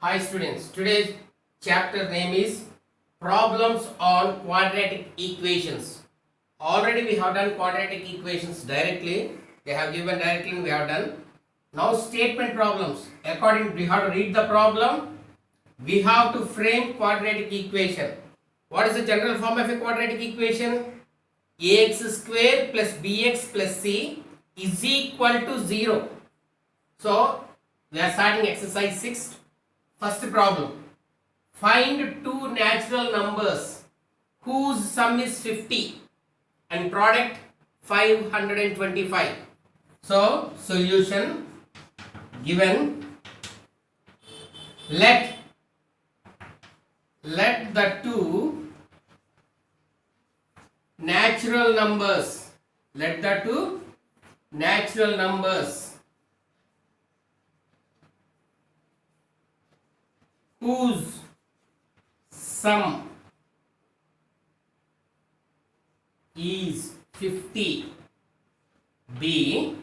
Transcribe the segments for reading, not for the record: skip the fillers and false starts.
Hi students, today's chapter name is Problems on Quadratic Equations. Already we have done quadratic equations directly. They have given directly and we have done. Now statement problems. According we have to read the problem. We have to frame quadratic equation. What is the general form of a quadratic equation? Ax square plus bx plus c is equal to 0. So we are starting exercise 6. First problem. Find two natural numbers whose sum is 50 and product 525. So solution given. Let the two natural numbers whose sum is 50 be,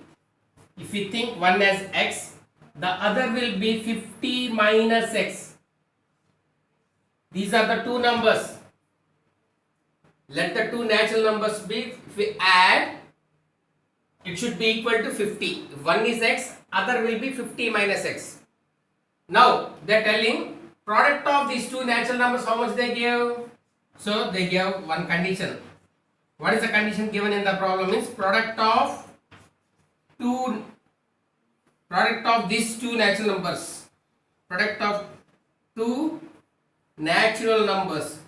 if we think one as x, the other will be 50 minus x. These are the two numbers. Let the two natural numbers be, if we add, it should be equal to 50. If one is x, other will be 50 minus x. Now they are telling product of these two natural numbers, how much they give? So they give one condition. What is the condition given in the problem? Is product of these two natural numbers. Product of two natural numbers.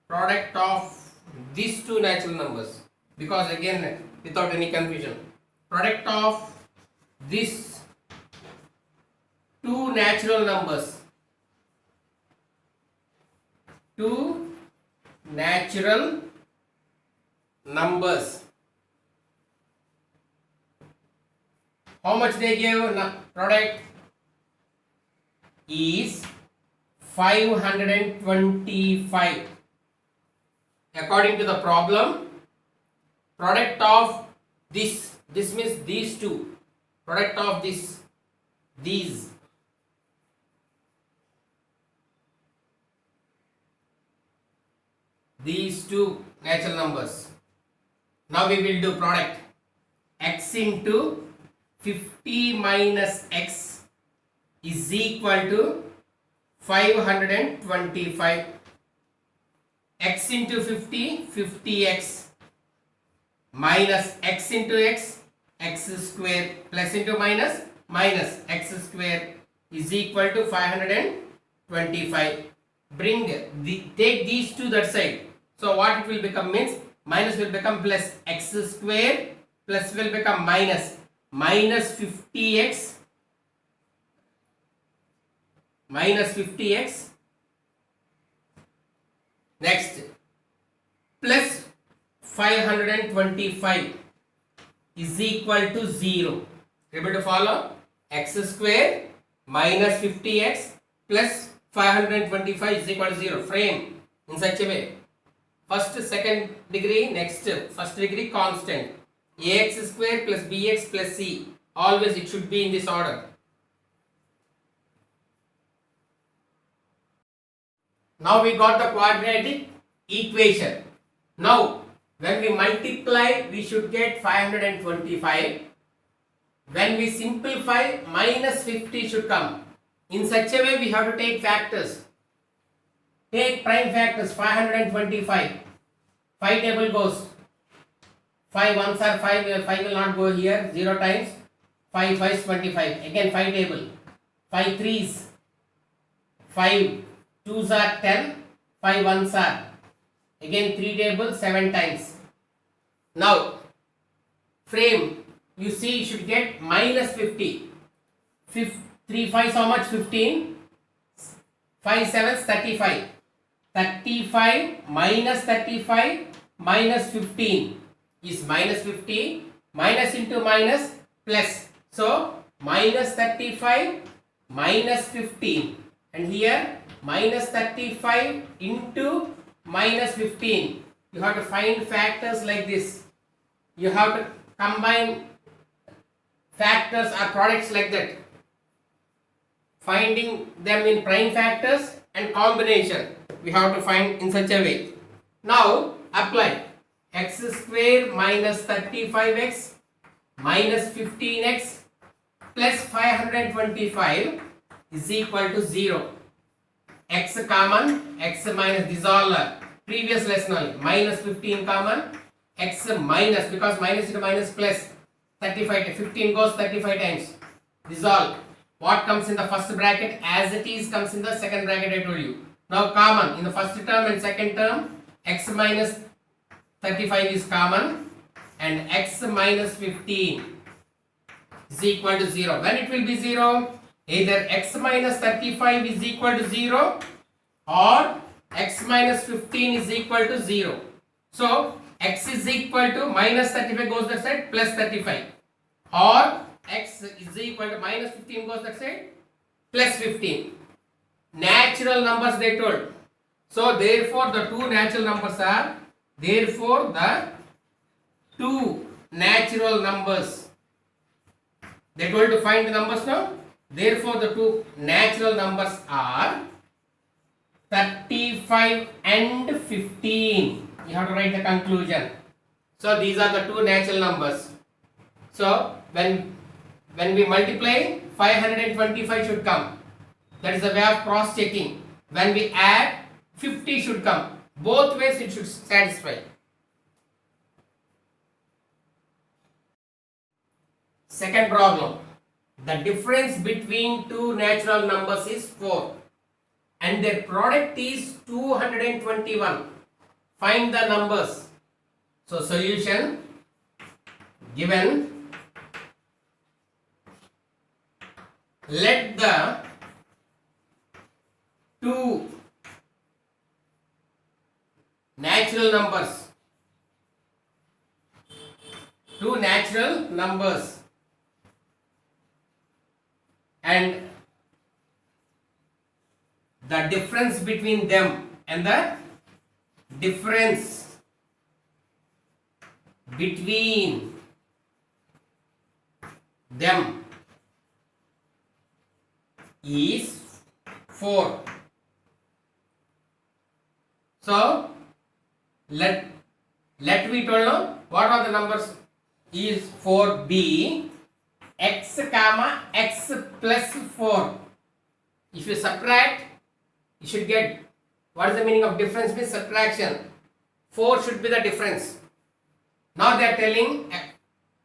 Product of these two natural numbers. Because again, without any confusion, product of these two natural numbers. Two natural numbers. How much they give? Product is 525. According to the problem, product of this means these two. Product of these two natural numbers. Now we will do product. X into 50 minus x is equal to 525. X into 50, 50x minus x into x, x square, plus into minus, minus x square is equal to 525. Take these two that side. So what it will become means minus will become plus, x square plus will become minus 50x next plus 525 is equal to 0. Able to follow? X square minus 50x plus 525 is equal to 0. Frame in such a way. First second degree, next first degree constant. Ax square plus bx plus c. Always it should be in this order. Now we got the quadratic equation. Now when we multiply, we should get 525. When we simplify, minus 50 should come. In such a way we have to take factors. Take prime factors. 525. 5 table goes. 5 ones are 5. 5 will not go here. 0 times. 5 5 is 25. Again 5 table. 5 threes. 5 2s are 10. 5 ones are. Again 3 table 7 times. Now frame. You see you should get minus 50. 3 5s how much? 15. 5 7s 35. 35 minus 35 minus 15 is minus 50. Minus into minus plus. So minus 35 minus 15. And here minus 35 into minus 15. You have to find factors like this. You have to combine factors or products like that. finding them in prime factors and combination. We have to find in such a way. Now apply x square minus 35x minus 15x plus 525 is equal to 0. X common, x minus, this all previous lesson only. Minus 15 common, x minus, because minus into minus plus 35, 15 goes 35 times. This is all. What comes in the first bracket as it is comes in the second bracket, I told you. Now common, in the first term and second term, x minus 35 is common and x minus 15 is equal to 0. When it will be 0? Either x minus 35 is equal to 0 or x minus 15 is equal to 0. So x is equal to minus 35 goes that side plus 35, or x is equal to minus 15 goes that side plus 15. Natural numbers they told. So therefore the two natural numbers are, therefore the two natural numbers, they told to find the numbers now. Therefore the two natural numbers are 35 and 15. You have to write the conclusion. So these are the two natural numbers. So when we multiply, 525 should come. That is the way of cross checking. When we add, 50 should come. Both ways it should satisfy. Second problem. The difference between two natural numbers is 4 and their product is 221. Find the numbers. So solution given, let the two natural numbers and the difference between them and the difference between them is 4. So let me tell now what are the numbers is 4b x comma x plus 4. If you subtract, you should get, what is the meaning of difference? Means subtraction. 4 should be the difference. Now they are telling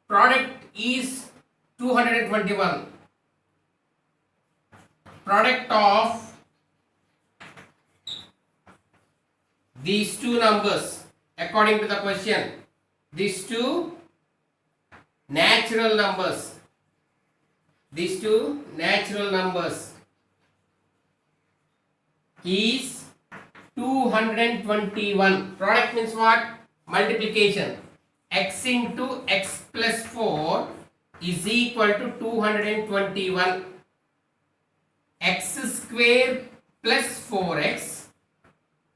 product is 221. Product of these two numbers according to the question, these two natural numbers, is 221. Product means what? Multiplication. X into x plus 4 is equal to 221. X square plus 4x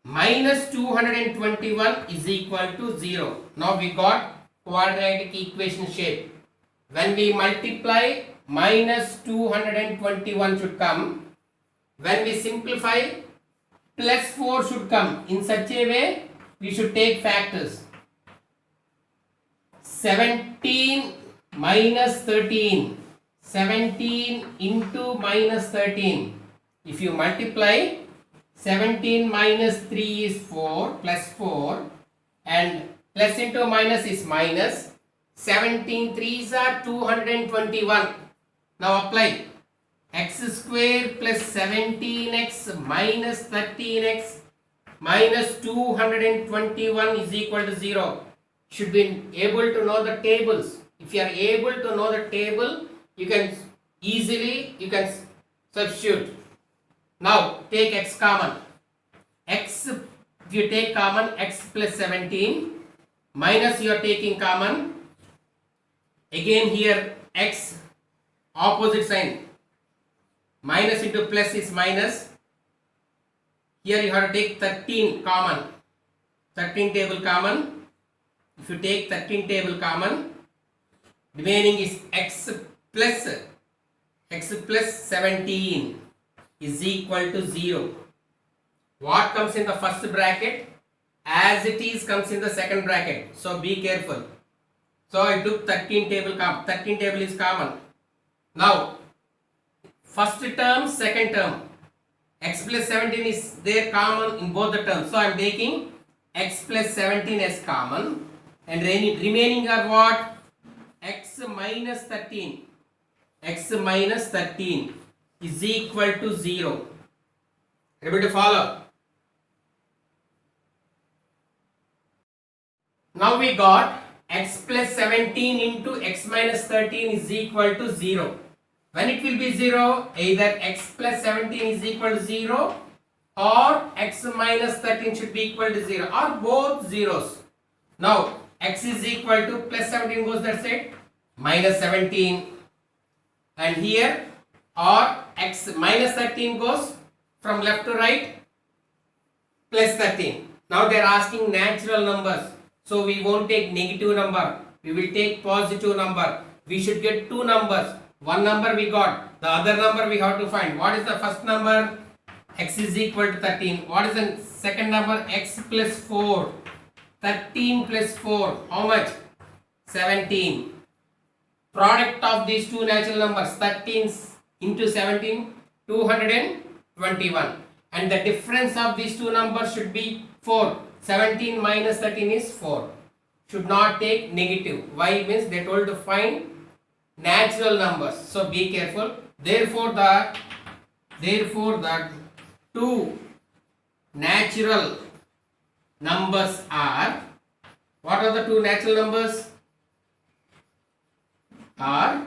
minus 221 is equal to 0. Now we got quadratic equation shape. When we multiply, minus 221 should come. When we simplify, plus 4 should come. In such a way, we should take factors. 17 minus 13. 17 into minus 13. If you multiply, 17 minus 3 is 4 plus 4 and plus into minus is minus. 17 3s are 221. Now apply. X square plus 17x minus 13x minus 221 is equal to 0. Should be able to know the tables. If you are able to know the table, you can easily substitute. Now take x common. X, if you take common, x plus 17 minus you are taking common. Again here x opposite sign. Minus into plus is minus. Here you have to take 13 common. 13 table common. If you take 13 table common, remaining is x plus 17. is equal to 0. What comes in the first bracket as it is comes in the second bracket. So be careful. So I took 13 table. 13 table is common. Now first term, second term, x plus 17 is there common in both the terms. So I am taking x plus 17 as common, and remaining are what? X minus 13. X minus 13 is equal to 0. Able to follow? Now we got x plus 17 into x minus 13 is equal to 0. When it will be 0, either x plus 17 is equal to 0 or x minus 13 should be equal to 0, or both zeros. Now x is equal to plus 17 goes that side, minus 17, and here or x minus 13 goes from left to right, plus 13. Now they are asking natural numbers, so we won't take negative number, we will take positive number. We should get two numbers. One number we got, the other number we have to find. What is the first number? X is equal to 13. What is the second number? X plus 4. 13 plus 4, how much? 17. Product of these two natural numbers, 13 into 17, 221. And the difference of these two numbers should be 4. 17 minus 13 is 4. Should not take negative. Why? Means they told to find natural numbers. So be careful. Therefore the two natural numbers are, what are the two natural numbers? Are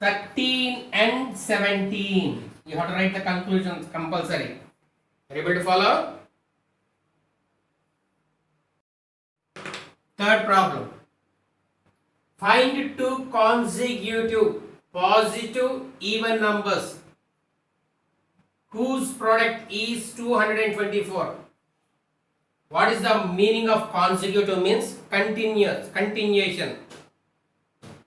13 and 17. You have to write the conclusions compulsory. Are you able to follow? Third problem. Find two consecutive positive even numbers whose product is 224. What is the meaning of consecutive? Means continuation.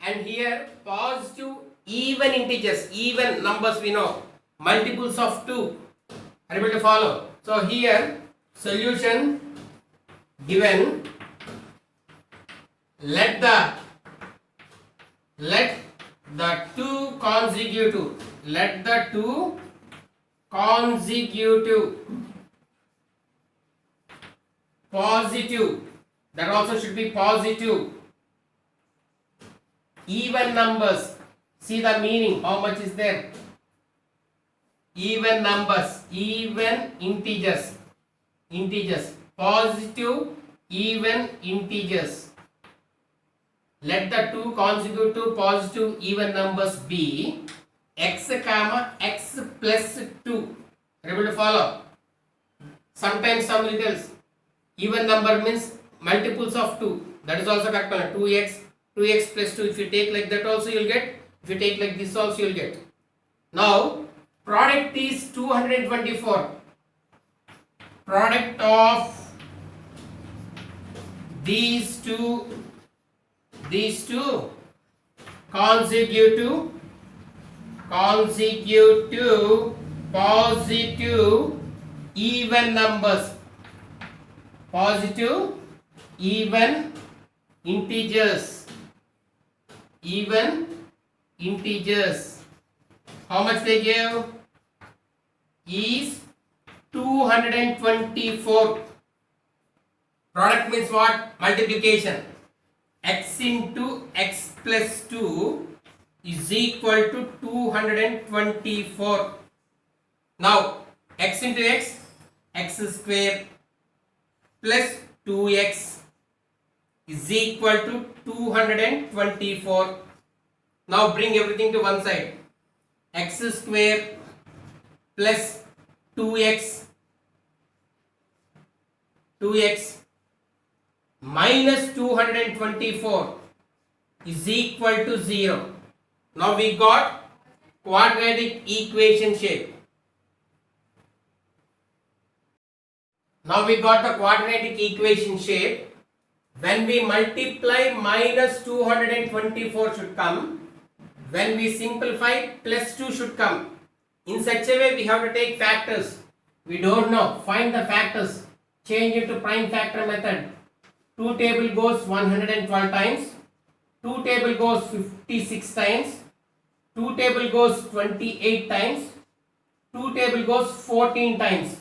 And here positive even integers, even numbers we know, multiples of 2. Are you able to follow? So here solution given, let the two consecutive positive, that also should be positive, even numbers. See the meaning, how much is there? Even numbers, even integers, positive even integers. Let the two consecutive positive even numbers be x comma x plus 2. Are you able to follow? Sometimes some details. Even number means multiples of 2. That is also correct. 2x plus 2. If you take like that also you will get. If you take like this also you will get. Now product is 224. Product of these two consecutive positive even numbers, positive even integers, how much they gave? Is 224. Product means what? Multiplication. X into x plus 2 is equal to 224. Now x into x, x square plus 2x is equal to 224. Now bring everything to one side. X square plus 2x minus 224 is equal to 0. Now we got quadratic equation shape. Now we got the quadratic equation shape. When we multiply, minus 224 should come. When we simplify, plus 2 should come. In such a way, we have to take factors. We don't know. Find the factors. Change it to prime factor method. 2 table goes 112 times. 2 table goes 56 times. 2 table goes 28 times. 2 table goes 14 times.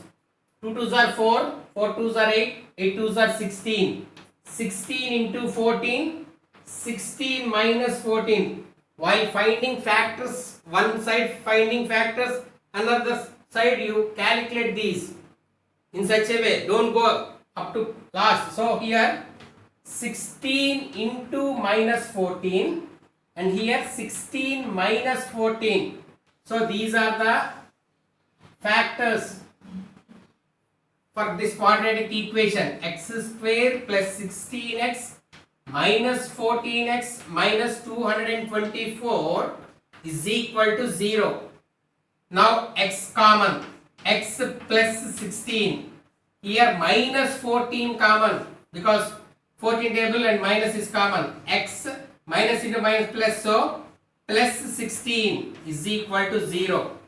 2 twos are 4. 4 twos are 8. 8 twos are 16. 16 into 14. 16 minus 14. While finding factors, one side finding factors, another side you calculate these in such a way. Don't go up to last. So here 16 into minus 14 and here 16 minus 14. So these are the factors for this quadratic equation. X square plus 16x minus 14x minus 224 is equal to 0. Now x common, x plus 16. Here minus 14 common because 14 table and minus is common. X minus into minus plus, so plus 16 is equal to 0.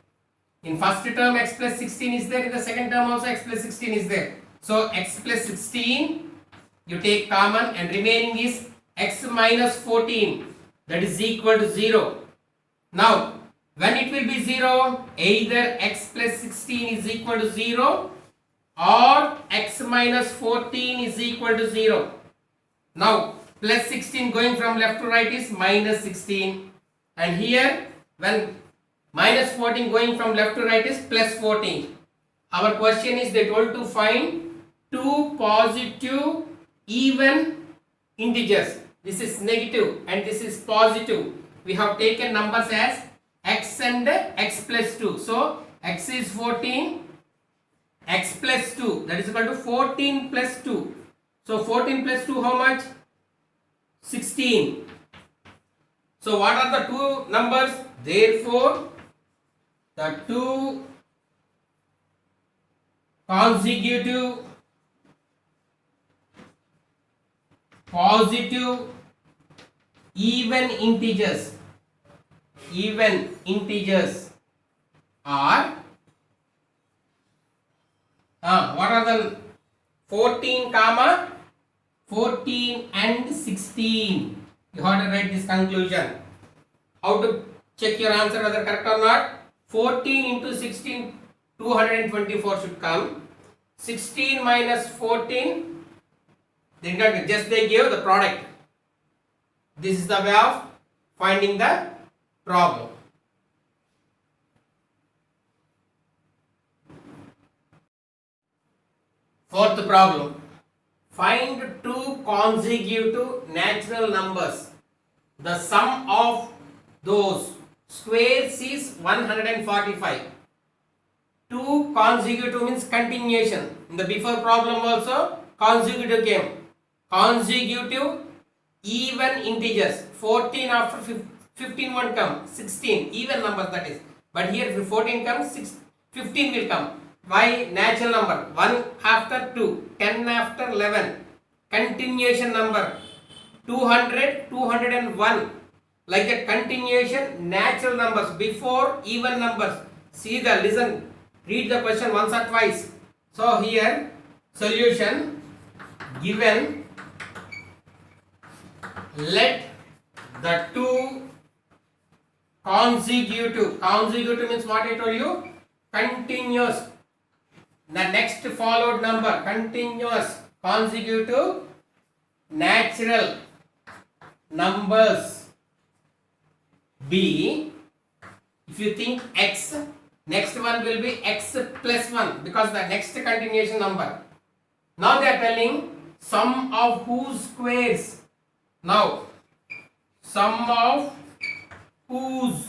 In first term x plus 16 is there, in the second term also x plus 16 is there. So x plus 16 you take common and remaining is x minus 14, that is equal to 0. Now when it will be 0, either x plus 16 is equal to 0 or x minus 14 is equal to 0. Now plus 16 going from left to right is minus 16, and here when minus 14 going from left to right is plus 14. Our question is they told to find two positive even integers. This is negative and this is positive. We have taken numbers as x and x plus 2. So x is 14, x plus 2, that is equal to 14 plus 2. So 14 plus 2 how much? 16. So what are the two numbers? Therefore the two consecutive positive even integers are what are the 14 comma 14 and 16. You have to write this conclusion. How to check your answer whether correct or not? 14 into 16, 224 should come. 16 minus 14, then just they gave the product. This is the way of finding the problem. Fourth problem. Find two consecutive natural numbers. The sum of those squares is 145. Two consecutive means continuation. In the before problem also consecutive came. Consecutive even integers. 14 after 15 won't come. 16 even numbers, that is. But here if 14 comes, 15 will come. Why? Natural number. 1 after 2, 10 after 11. Continuation number. 200, 201. Like a continuation natural numbers before even numbers. See the, listen, read the question once or twice. So here solution given, let the two consecutive means what I told you, continuous, the next followed number, continuous consecutive natural numbers be, if you think x, next one will be x plus 1 because the next continuation number. Now they are telling sum of whose squares. Now sum of whose,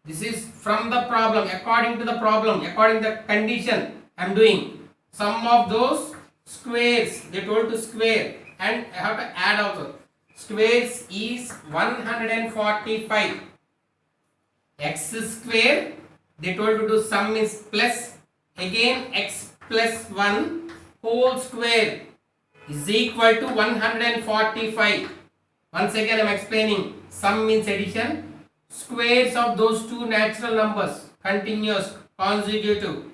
this is from the problem, according to the problem, according to the condition I am doing. Sum of those squares, they told to square and I have to add also. Squares is 145. X square, they told to do sum is plus, again x plus 1 whole square is equal to 145. Once again I am explaining, sum means addition, squares of those two natural numbers continuous, consecutive.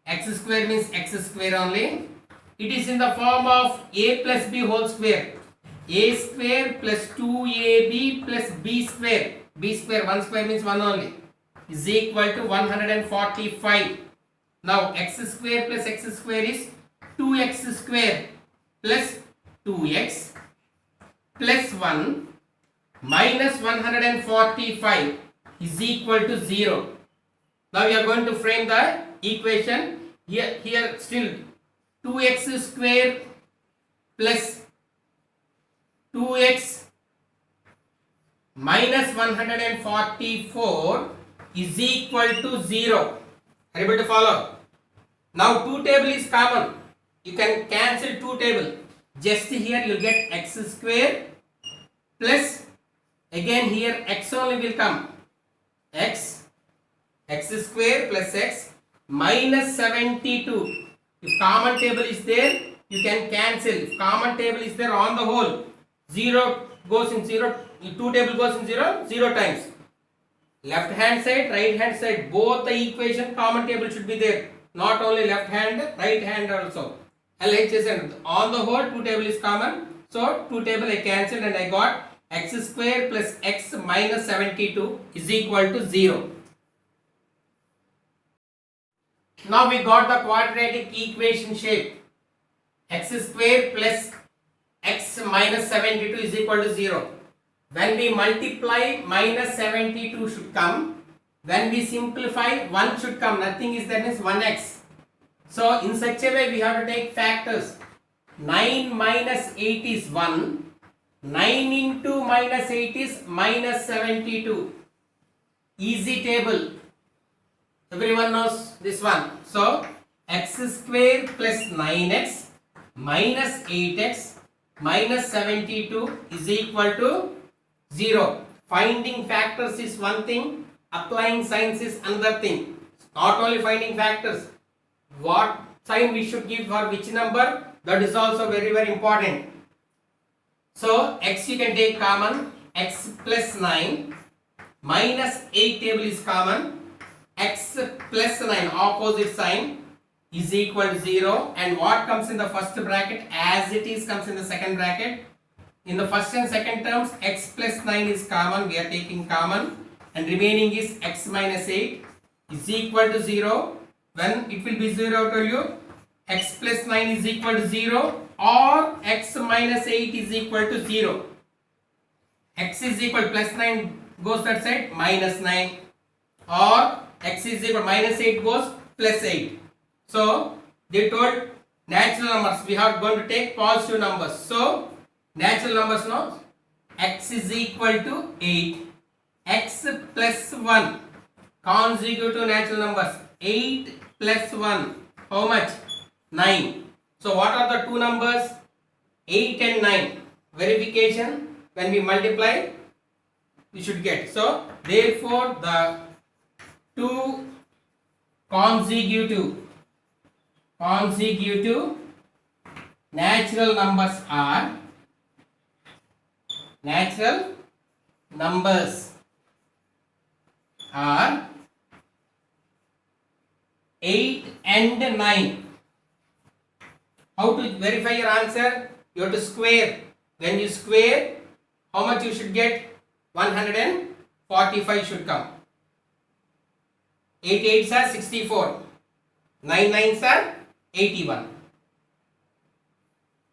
X square means x square only. It is in the form of a plus b whole square. A square plus 2ab plus b square. B square, 1 square means 1 only, is equal to 145. Now x square plus x square is 2x square plus 2x plus 1 minus 145 is equal to 0. Now we are going to frame the equation. Here still 2x square plus 2x minus 144 is equal to 0. Are you able to follow? Now 2 table is common. You can cancel 2 table. Just here you will get x square plus, again here x only will come. X square plus x minus 72. If common table is there, you can cancel. If common table is there, on the whole 0 goes in 0, 2 table goes in 0, 0 times. Left hand side, right hand side, both the equation common table should be there. Not only left hand, right hand also. LHS and on the whole 2 table is common. So 2 table I cancelled and I got x square plus x minus 72 is equal to 0. Now we got the quadratic equation shape. X square plus x minus 72 is equal to 0. When we multiply, minus 72 should come. When we simplify, 1 should come. Nothing is there, means 1x. So in such a way we have to take factors. 9 minus 8 is 1. 9 into minus 8 is minus 72. Easy table. Everyone knows this one. So x square plus 9x minus 8x minus 72 is equal to 0. Finding factors is one thing, applying signs is another thing. Not only finding factors, what sign we should give for which number, that is also very important. So x you can take common, x plus 9 minus 8 table is common, x plus 9 opposite sign is equal to 0, and what comes in the first bracket as it is comes in the second bracket. In the first and second terms, x plus 9 is common, we are taking common, and remaining is x minus 8 is equal to 0. When it will be 0, tell you, x plus 9 is equal to 0 or x minus 8 is equal to 0. X is equal to plus 9 goes that side, minus 9, or x is equal to minus 8 goes plus 8. So they told natural numbers, we are going to take positive numbers. So natural numbers now, x is equal to 8, x plus 1, consecutive natural numbers, 8 plus 1, how much? 9. So what are the two numbers? 8 and 9. Verification, when we multiply, we should get. So therefore the two consecutive natural numbers are 8 and 9. How to verify your answer? You have to square. When you square, how much you should get? 145 should come. 8 8s are 64. 9 9s are 81.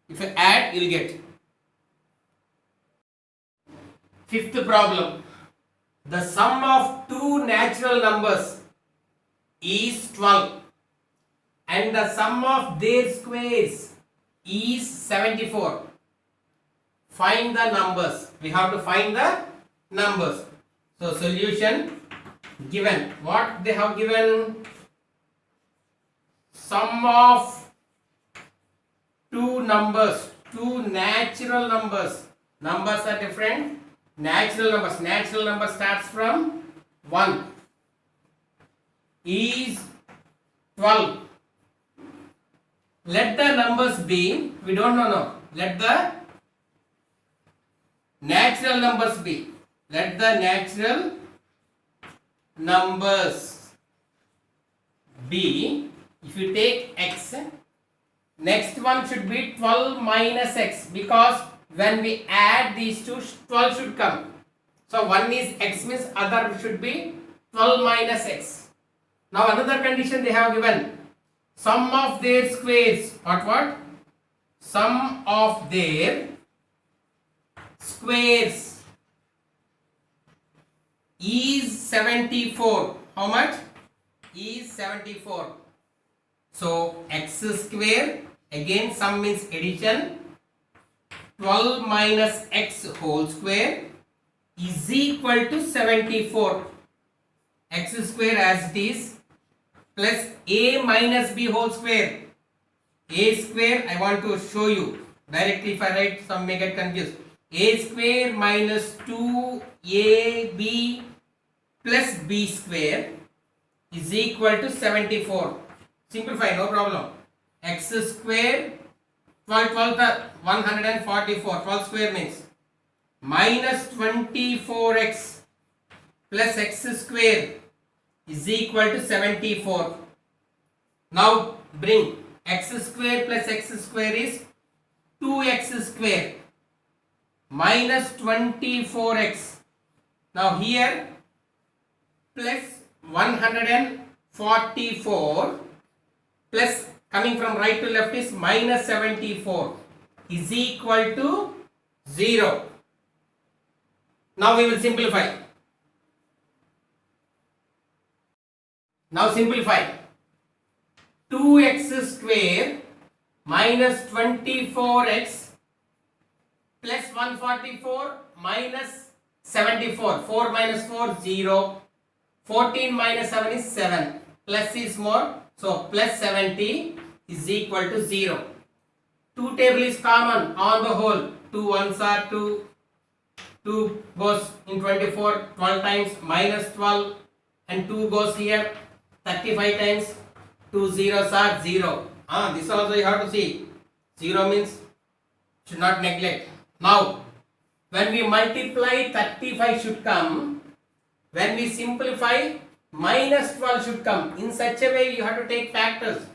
If you add, you will get. Fifth problem. The sum of two natural numbers is 12 and the sum of their squares is 74. Find the numbers. We have to find the numbers. So solution given. What they have given? Sum of two numbers, two natural numbers. Numbers are different. Natural numbers. Natural number starts from 1. Is 12. Let the numbers be, we don't know now. Let the natural numbers be. Let the natural numbers B. If you take x, next one should be 12 minus x, because when we add these two, 12 should come. So one is x means other should be 12 minus x. Now another condition they have given, sum of their squares. What? Sum of their squares is 74. How much? Is 74. So x square, again sum means addition, 12 minus x whole square is equal to 74. X square as it is, plus a minus b whole square. A square, I want to show you directly. If I write, some may get confused. A square minus 2ab plus b square is equal to 74. Simplify, no problem. X square, 12 144. 12 square means minus 24x plus x square is equal to 74. Now bring x square plus x square is 2x square minus 24x. Now here plus 144 plus coming from right to left is minus 74 is equal to 0. Now we will simplify. Now simplify. 2x square minus 24x plus 144 minus 74. 4 minus 4, 0. 14 minus 7 is 7. Plus is more. So plus 70 is equal to 0. 2 table is common on the whole. 2 ones are 2. 2 goes in 24 12 times, minus 12, and 2 goes here 35 times. 2 zeros are 0. This also you have to see. 0 means should not neglect. Now when we multiply, 35 should come. When we simplify, minus 12 should come. In such a way you have to take factors.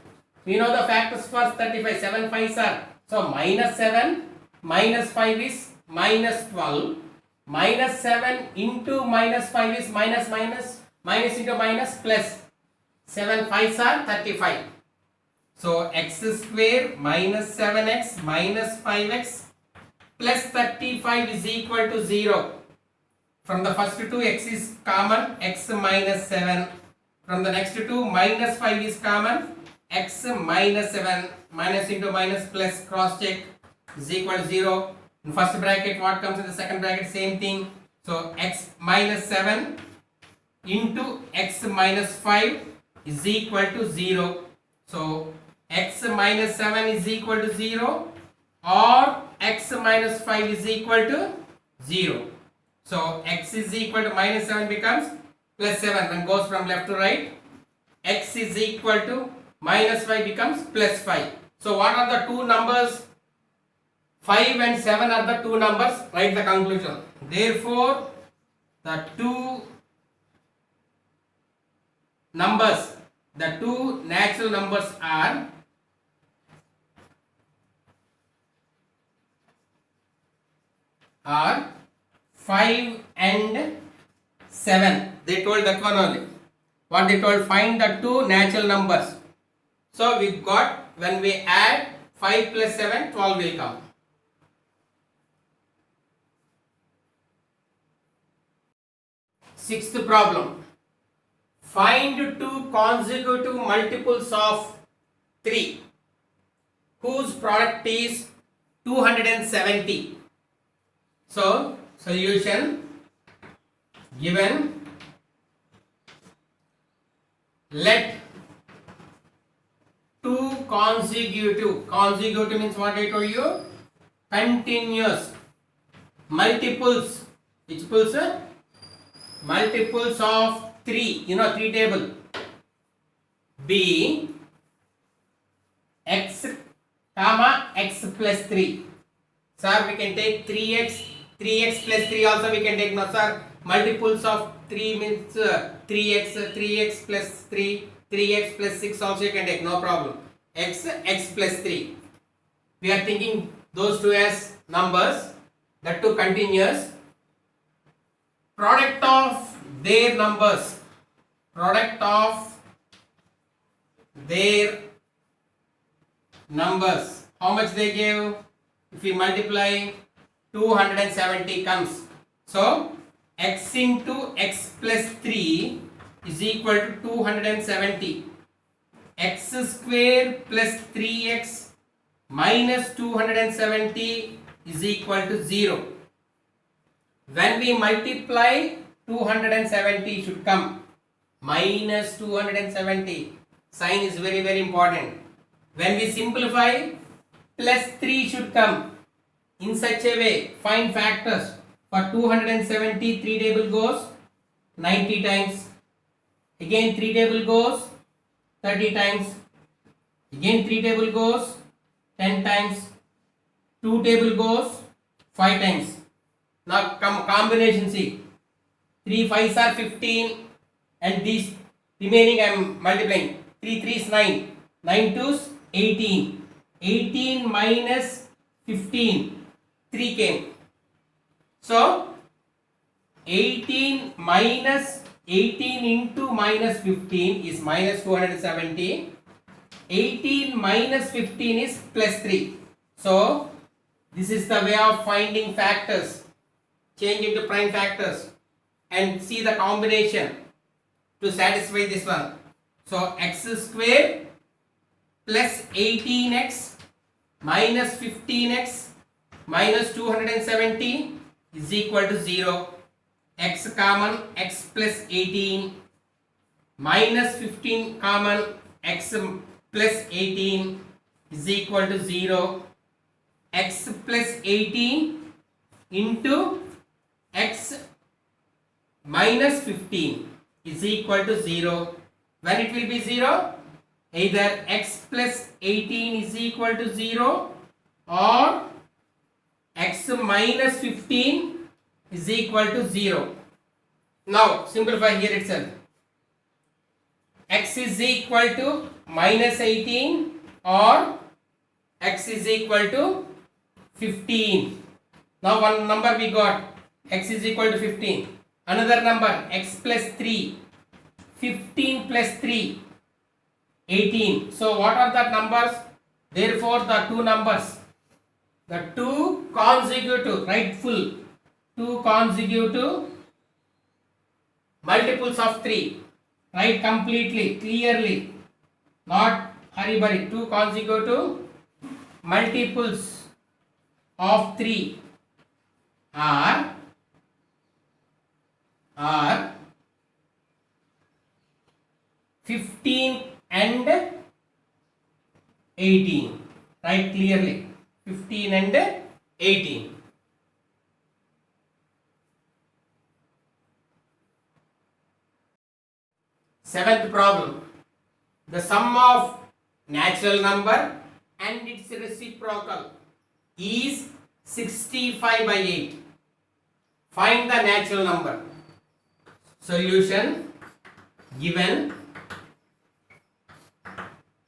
We know the factors for 35. 7 5s are. So minus 7 minus 5 is minus 12. Minus 7 into minus 5 is minus into minus plus. 7 5s are 35. So x square minus 7x minus 5x plus 35 is equal to 0. From the first two, x is common, x minus 7. From the next two, minus 5 is common, x minus 7. Minus into minus plus, cross check, is equal to 0. In first bracket, what comes in the second bracket? Same thing. So x minus 7 into x minus 5 is equal to 0. So x minus 7 is equal to 0, or x minus 5 is equal to 0. So x is equal to minus 7 becomes plus 7 when goes from left to right. X is equal to minus 5 becomes plus 5. So what are the two numbers? 5 and 7 are the two numbers. Write the conclusion. Therefore, the two numbers, the two natural numbers are are 5 and 7. They told that one only. What they told? Find the two natural numbers. So we got, when we add 5 plus 7, 12 will come. Sixth problem. Find two consecutive multiples of 3 whose product is 270. So solution given, let two consecutive means what I told you, continuous multiples, which pulls multiples of 3, 3 table, be x comma x plus 3. Sir, we can take 3x plus 3 also we can take. No sir, multiples of 3 means 3x plus 3, 3x plus 6 also you can take, no problem. X plus 3. We are thinking those two as numbers, that two continuous. Product of their numbers. Product of their numbers. How much they give? If we multiply, 270 comes. So x into x plus 3 is equal to 270. X square plus 3x minus 270 is equal to 0. When we multiply, 270 should come. Minus 270. Sign is very, very important. When we simplify, plus 3 should come. In such a way, find factors. For 270, 3 table goes 90 times. Again 3 table goes 30 times. Again 3 table goes 10 times. 2 table goes 5 times. Now combination, see. 3 5s are 15 and these remaining I am multiplying. 3 3s 9. 9 2s 18. 18 minus 15. 3 came. So 18 minus 18 into minus 15 is minus 270. 18 minus 15 is plus 3. So this is the way of finding factors. Change into prime factors and see the combination to satisfy this one. So x square plus 18x minus 15x minus 270 is equal to 0. X common, x plus 18 minus 15 common, x plus 18 is equal to 0. X plus 18 into x minus 15 is equal to 0. When it will be 0? Either x plus 18 is equal to 0 or x minus 15 is equal to 0. Now simplify here itself. X is equal to minus 18 or x is equal to 15. Now one number we got, x is equal to 15. Another number, x plus 3. 15 plus 3, 18. So what are the numbers? Therefore the two numbers, the two consecutive, rightful, two consecutive multiples of 3. Write completely, clearly, not hurry-burry. Two consecutive multiples of 3 are 15 and 18. Write clearly, 15 and 18. Seventh problem. The sum of natural number and its reciprocal is 65 by 8. Find the natural number. Solution given.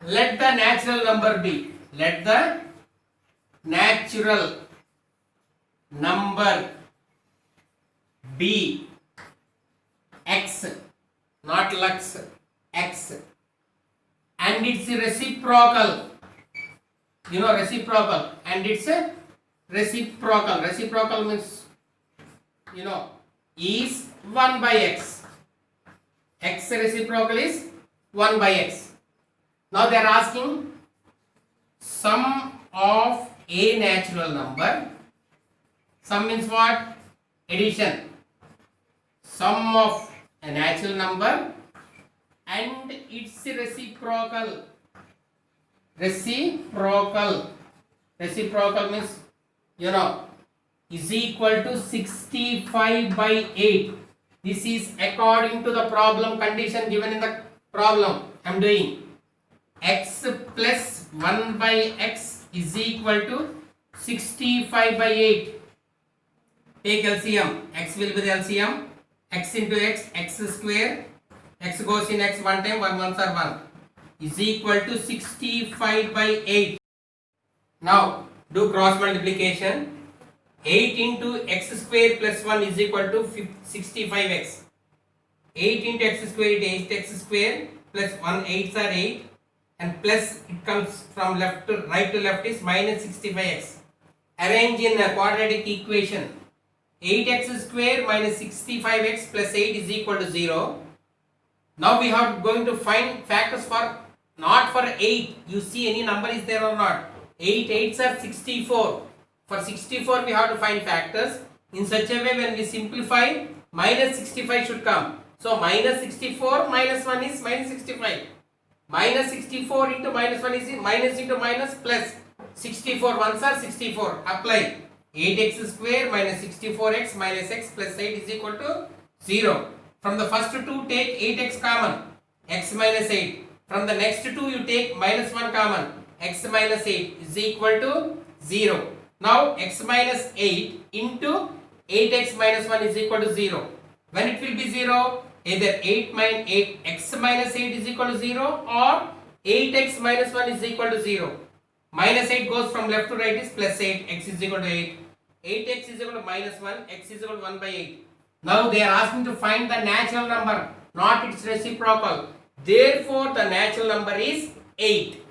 Let the natural number be. Let the natural number be x, not lux, x, and its reciprocal. You know reciprocal, and its reciprocal. Reciprocal means, you know, is 1 by x. X reciprocal is 1 by x. Now they are asking sum of a natural number. Sum means what? Addition. Sum of a natural number and its reciprocal. Reciprocal. Reciprocal means, you know, is equal to 65 by 8. This is according to the problem condition given in the problem I am doing. X plus 1 by x is equal to 65 by 8. Take LCM. X will be the LCM. X into x, x square. x goes in x one time, 1 ones are 1, is equal to 65 by 8. Now do cross multiplication. 8 into x square plus 1 is equal to 65x. 8 into x square is 8x square plus 1 8s are 8, and plus it comes from left to right to left is minus 65x. Arrange in a quadratic equation. 8x square minus 65x plus 8 is equal to 0. Now we are going to find factors for not for 8. You see any number is there or not? 8 8s are 64. For 64 we have to find factors. In such a way when we simplify, minus 65 should come. So minus 64 minus 1 is minus 65. Minus 64 into minus 1 is minus into minus plus 64 ones are 64. Apply. 8x square minus 64x minus x plus 8 is equal to 0. From the first two take 8x common, x minus 8. From the next two you take minus 1 common, x minus 8 is equal to 0. Now x minus 8 into 8x minus 1 is equal to 0. When it will be 0? Either 8x minus 8 is equal to 0 or 8x minus 1 is equal to 0. Minus 8 goes from left to right is plus 8, x is equal to 8. 8x is equal to minus 1, x is equal to 1 by 8. Now they are asking to find the natural number, not its reciprocal. Therefore the natural number is 8.